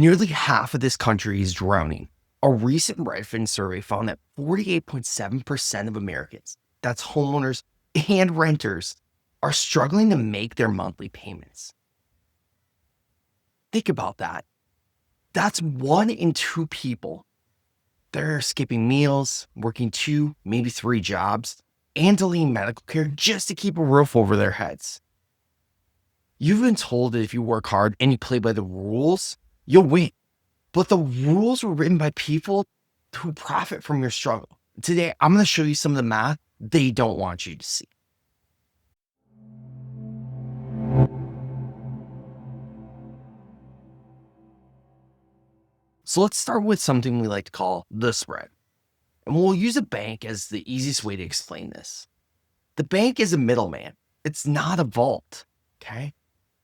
Nearly half of this country is drowning. A recent Redfin survey found that 48.7% of Americans, that's homeowners and renters, are struggling to make their monthly payments. Think about that. That's 1 in 2 people. They're skipping meals, working 2, maybe 3 jobs, and delaying medical care just to keep a roof over their heads. You've been told that if you work hard and you play by the rules, you'll win. But the rules were written by people who profit from your struggle. Today, I'm going to show you some of the math they don't want you to see. So let's start with something we like to call the spread. And we'll use a bank as the easiest way to explain this. The bank is a middleman. It's not a vault, okay?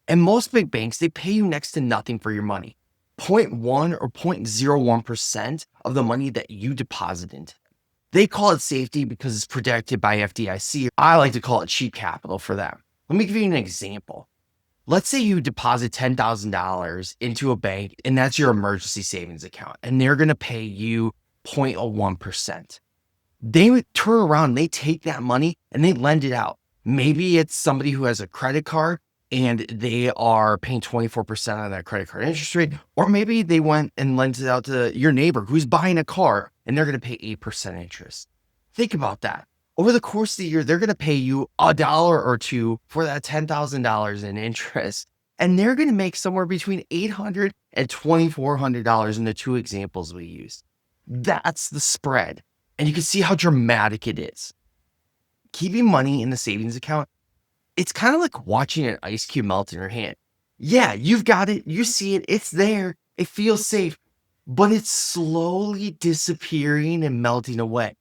And most big banks, they pay you next to nothing for your money. 0.1 or 0.01% of the money that you deposit into them. They call it safety because it's protected by FDIC. I like to call it cheap capital for them. Let me give you an example. Let's say you deposit $10,000 into a bank, and that's your emergency savings account, and they're going to pay you 0.01%. They would turn around, they take that money and they lend it out. Maybe it's somebody who has a credit card and they are paying 24% on that credit card interest rate, or maybe they went and lent it out to your neighbor who's buying a car and they're going to pay 8% interest. Think about that. Over the course of the year, they're going to pay you $1 or $2 for that $10,000 in interest. And they're going to make somewhere between $800 and $2,400 in the 2 examples we used. That's the spread. And you can see how dramatic it is. Keeping money in the savings account, it's kind of like watching an ice cube melt in your hand. Yeah, you've got it. You see it. It's there. It feels safe, but it's slowly disappearing and melting away.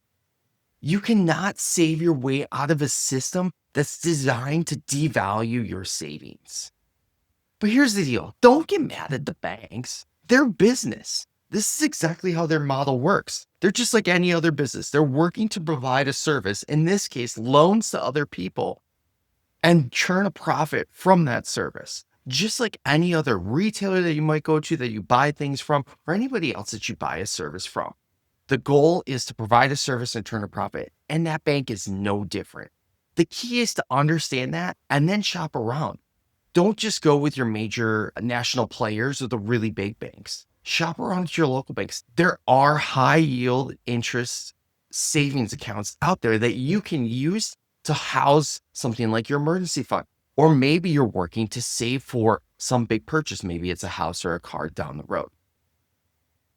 You cannot save your way out of a system that's designed to devalue your savings. But here's the deal. Don't get mad at the banks. They're business. This is exactly how their model works. They're just like any other business. They're working to provide a service, in this case, loans to other people, and churn a profit from that service. Just like any other retailer that you might go to that you buy things from, or anybody else that you buy a service from. The goal is to provide a service and turn a profit, and that bank is no different. The key is to understand that and then shop around. Don't just go with your major national players or the really big banks. Shop around at your local banks. There are high yield interest savings accounts out there that you can use to house something like your emergency fund. Or maybe you're working to save for some big purchase. Maybe it's a house or a car down the road.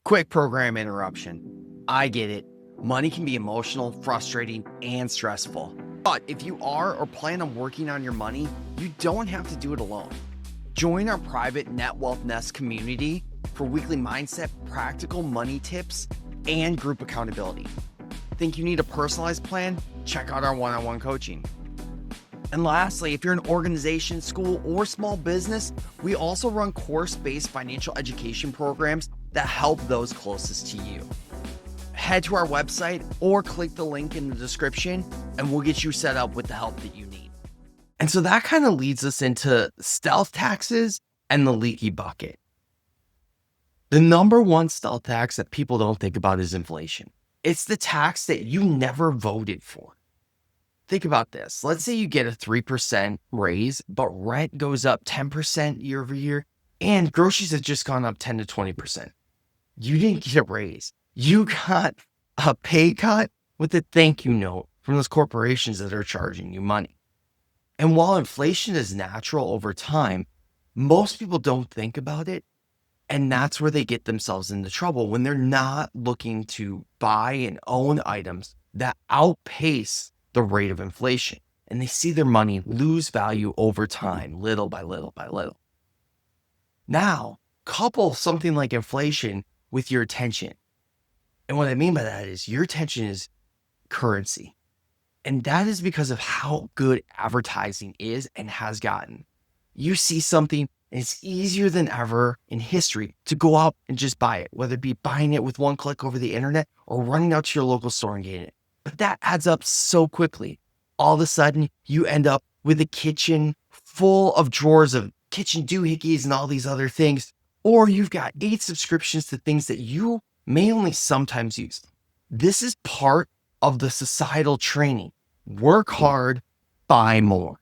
Quick program interruption. I get it. Money can be emotional, frustrating, and stressful. But if you are or plan on working on your money, you don't have to do it alone. Join our private Net Wealth Nest community for weekly mindset, practical money tips, and group accountability. Think you need a personalized plan? Check out our one-on-one coaching. And lastly, if you're an organization, school, or small business, we also run course-based financial education programs that help those closest to you. Head to our website or click the link in the description and we'll get you set up with the help that you need. And so that kind of leads us into stealth taxes and the leaky bucket. The number one stealth tax that people don't think about is inflation. It's the tax that you never voted for. Think about this. Let's say you get a 3% raise, but rent goes up 10% year over year and groceries have just gone up 10 to 20%. You didn't get a raise. You got a pay cut with a thank you note from those corporations that are charging you money. And while inflation is natural over time, most people don't think about it. And that's where they get themselves into trouble when they're not looking to buy and own items that outpace the rate of inflation. And they see their money lose value over time, little by little by little. Now, couple something like inflation with your attention. And what I mean by that is your attention is currency. And that is because of how good advertising is and has gotten. You see something and it's easier than ever in history to go out and just buy it, whether it be buying it with one click over the internet or running out to your local store and getting it. But that adds up so quickly. All of a sudden, you end up with a kitchen full of drawers of kitchen doohickeys and all these other things Or you've got 8 subscriptions to things that you may only sometimes use. This is part of the societal training. Work hard, buy more.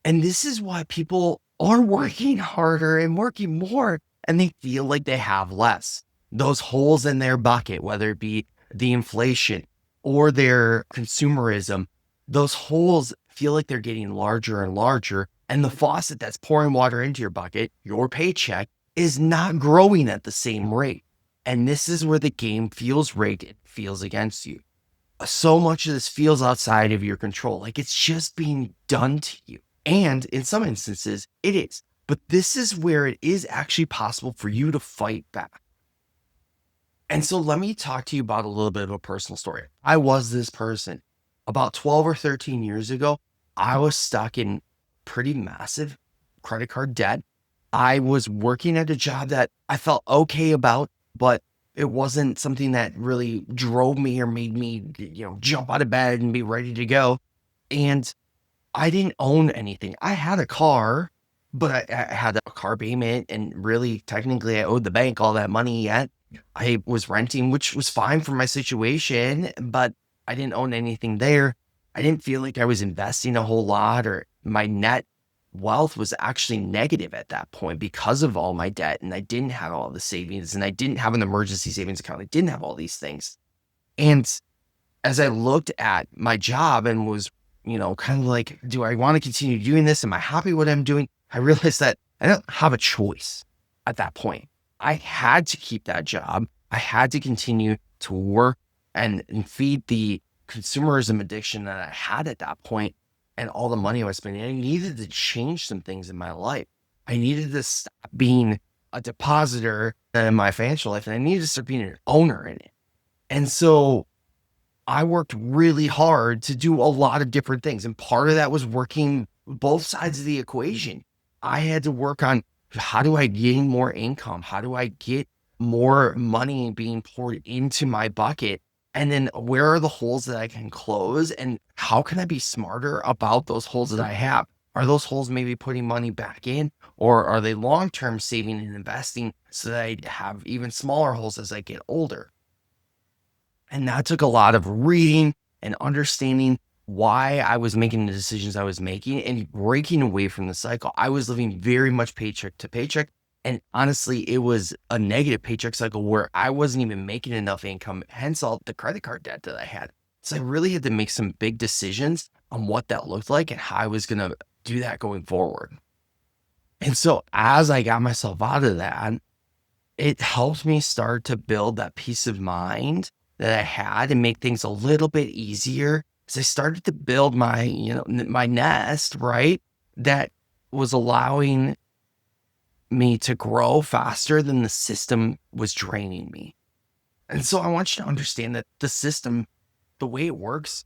And this is why people are working harder and working more, and they feel like they have less. Those holes in their bucket, whether it be the inflation or their consumerism, those holes feel like they're getting larger and larger. And the faucet that's pouring water into your bucket, your paycheck, is not growing at the same rate. And this is where the game feels rigged. It feels against you. So much of this feels outside of your control. Like it's just being done to you. And in some instances, it is. But this is where it is actually possible for you to fight back. And so let me talk to you about a little bit of a personal story. I was this person. About 12 or 13 years ago, I was stuck in pretty massive credit card debt. I was working at a job that I felt okay about, but it wasn't something that really drove me or made me, jump out of bed and be ready to go. And I didn't own anything. I had a car, but I had a car payment, and really technically I owed the bank all that money yet. I was renting, which was fine for my situation, but I didn't own anything there. I didn't feel like I was investing a whole lot, or my net wealth was actually negative at that point because of all my debt. And I didn't have all the savings, and I didn't have an emergency savings account. I didn't have all these things. And as I looked at my job and was, kind of like, do I want to continue doing this? Am I happy with what I'm doing? I realized that I don't have a choice at that point. I had to keep that job. I had to continue to work and feed the consumerism addiction that I had at that point and all the money I was spending. I needed to change some things in my life. I needed to stop being a depositor in my financial life, and I needed to start being an owner in it. And so I worked really hard to do a lot of different things. And part of that was working both sides of the equation. I had to work on, how do I gain more income? How do I get more money being poured into my bucket? And then where are the holes that I can close? And how can I be smarter about those holes that I have? Are those holes maybe putting money back in, or are they long-term saving and investing so that I have even smaller holes as I get older? And that took a lot of reading and understanding why I was making the decisions I was making and breaking away from the cycle. I was living very much paycheck to paycheck. And honestly, it was a negative paycheck cycle where I wasn't even making enough income, hence all the credit card debt that I had. So I really had to make some big decisions on what that looked like and how I was going to do that going forward. And so as I got myself out of that, it helped me start to build that peace of mind that I had and make things a little bit easier as I started to build my, my nest, right? That was allowing me to grow faster than the system was draining me. And so I want you to understand that the system, the way it works,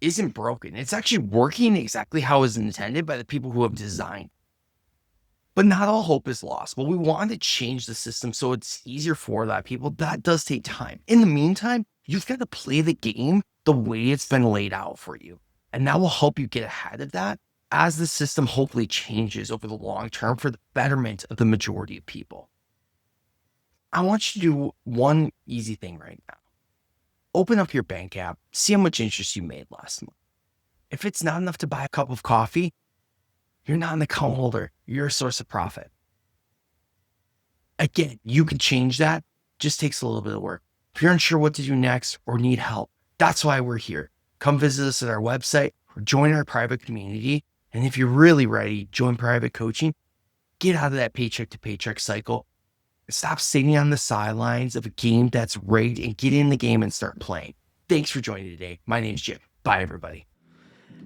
isn't broken. It's actually working exactly how it was intended by the people who have designed. But not all hope is lost. But we want to change the system so it's easier for that people. That does take time. In the meantime, you've got to play the game the way it's been laid out for you. And that will help you get ahead of that as the system hopefully changes over the long term for the betterment of the majority of people. I want you to do one easy thing right now. Open up your bank app, see how much interest you made last month. If it's not enough to buy a cup of coffee, you're not an account holder. You're a source of profit. Again, you can change that. Just takes a little bit of work. If you're unsure what to do next or need help, that's why we're here. Come visit us at our website or join our private community. And if you're really ready, join private coaching. Get out of that paycheck to paycheck cycle. Stop sitting on the sidelines of a game that's rigged and get in the game and start playing. Thanks for joining today. My name's Jim. Bye, everybody.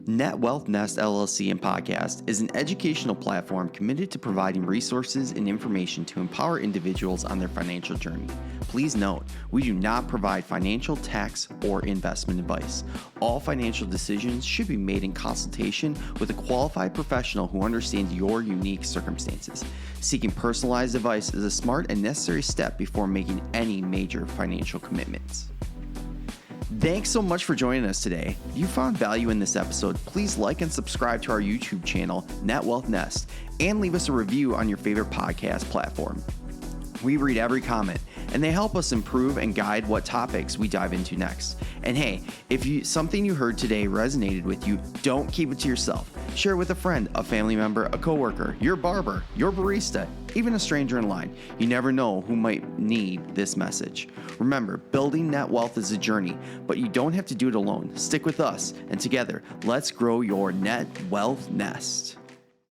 Net Wealth Nest LLC and Podcast is an educational platform committed to providing resources and information to empower individuals on their financial journey. Please note, we do not provide financial, tax, or investment advice. All financial decisions should be made in consultation with a qualified professional who understands your unique circumstances. Seeking personalized advice is a smart and necessary step before making any major financial commitments. Thanks so much for joining us today. If you found value in this episode, please like and subscribe to our YouTube channel, Net Wealth Nest, and leave us a review on your favorite podcast platform. We read every comment, and they help us improve and guide what topics we dive into next. And hey, if something you heard today resonated with you, don't keep it to yourself. Share it with a friend, a family member, a coworker, your barber, your barista, even a stranger in line. You never know who might need this message. Remember, building net wealth is a journey, but you don't have to do it alone. Stick with us, and together, let's grow your net wealth nest.